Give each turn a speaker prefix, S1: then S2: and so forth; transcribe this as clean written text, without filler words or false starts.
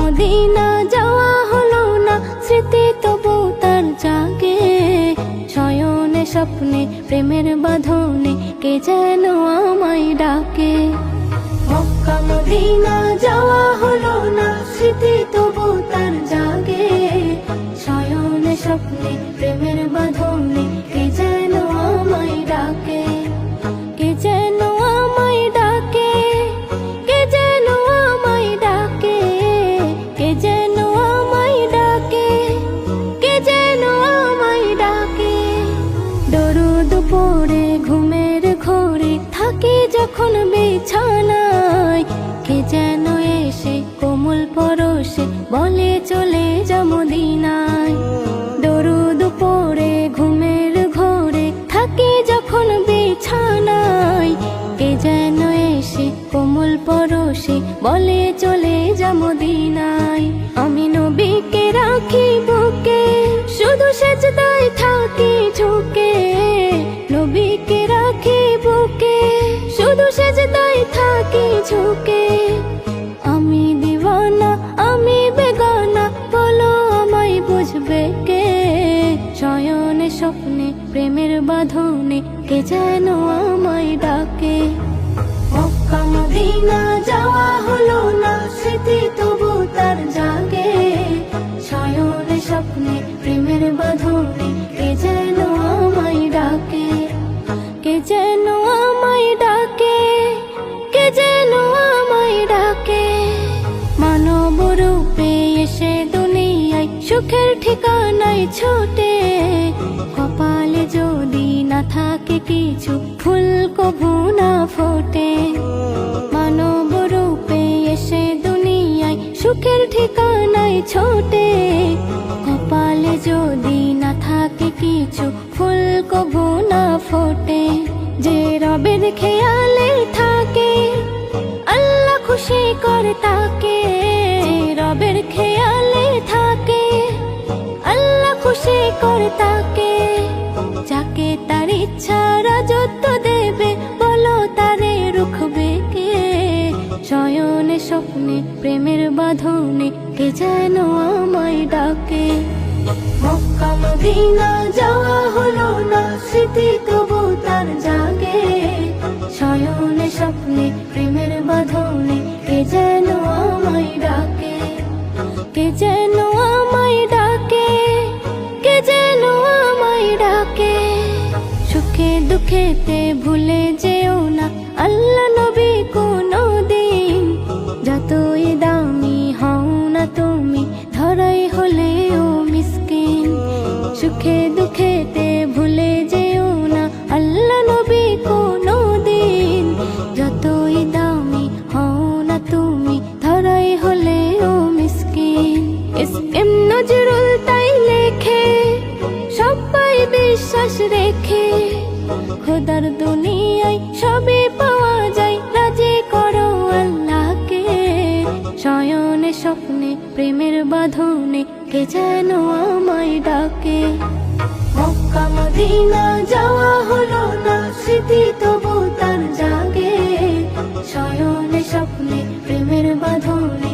S1: Medina যাওয়া হলো না, স্মৃতি তবু তার জাগে। শয়নে স্বপ্নে প্রেমের বাঁধনে কে যেন আমায় ডাকে। মক্কা মদিনা যাওয়া হলো না, স্মৃতি তবু তার জাগে। শয়নে স্বপ্নে প্রেমের বাঁধনে কে যেন আমায় ডাকে। কে যেন আমায় ডাকে, কে যেন আমায় ডাকে, কে যেন আমায় ডাকে, কে যেন আমায় ডাকে। দরুদ পড়ে ঘুমের ঘোরে থাকি যখন বিছানায়, কে যেন এসে কোমল পরশে বলে চলে যা মদিনায়। দরুদ পড়ে ঘুমের ঘোরে থাকি যখন বিছানায়, কে যেন এসে কোমল পরশে বলে চলে যা মদিনায়। আমি নবীকে রাখি বুকে, শুধু সেজদায় থাকি ঝুঁকে। নবীকে রাখি বুকে, শুধু সেজদায় থাকি ঝুঁকে। আমি দিওয়ানা, আমি বেগানা, বলো আমায় বুঝবে কে? শয়নে স্বপ্নে প্রেমের বাঁধনে কে যেন আমায় ডাকে। মক্কা মদিনা যাওয়া হলো না, স্মৃতি তবু তার জাগে। শয়নে স্বপ্নে প্রেমের বাঁধনে কে যেন আমায় ডাকে। কে যেন আমায় ডাকে, কে যেন আমায় ডাকে। মানব রূপে এসে দুনিয়ায় সুখের ঠিকানায় ছোটে। কপালে যদি না থাকে কিছু, ফুল কভু না ফোটে। মানব রূপে এসে দুনিয়ায় সুখের ঠিকানায় ছোটে। কপালে যদি না থাকে কিছু, ফুল কভু না ফোটে। যে রবের খেয়ালে থাকে, আল্লাহ খুশি করে তাকে। যে রবের খেয়ালে থাকে, আল্লাহ খুশি করে তাকে। যাকে তার ইচ্ছা রাজত্ব দেবে, বলো তারে রুখবে কে? শয়নে স্বপ্নে প্রেমের বাঁধনে কে যেন আমায় ডাকে। মক্কা মদিনা যাওয়া হলো না, স্মৃতি তবু তার জাগে। শয়নে স্বপ্নে প্রেমের বাঁধনে কে যেন আমায় ডাকে। কে যেন আমায় ডাকে, কে যেন আমায় ডাকে। সুখে দুঃখেতে ভুলে যেও না আল্লাহ নবী কোনদিন। যতই দামি হও না তুমি, ধরাই হলেও মিসকিন। সুখে দুঃখেতে ভুলে যেও না আল্লাহ নবী কোনদিন। যতই দামি হও না তুমি, ধরাই হলেও মিসকিন। এস.এম. নজরুল তাই লেখে, সবাই বিশ্বাস রেখে। খোদার দুনিয়ায় সবই পাওয়া যায়, রাজি করো আল্লাহকে। শয়নে স্বপ্নে প্রেমের বাঁধনে কে যেন আমায় ডাকে। মক্কা মদিনা যাওয়া হলো না, স্মৃতি তবু তার জাগে। শয়নে স্বপ্নে প্রেমের বাঁধনে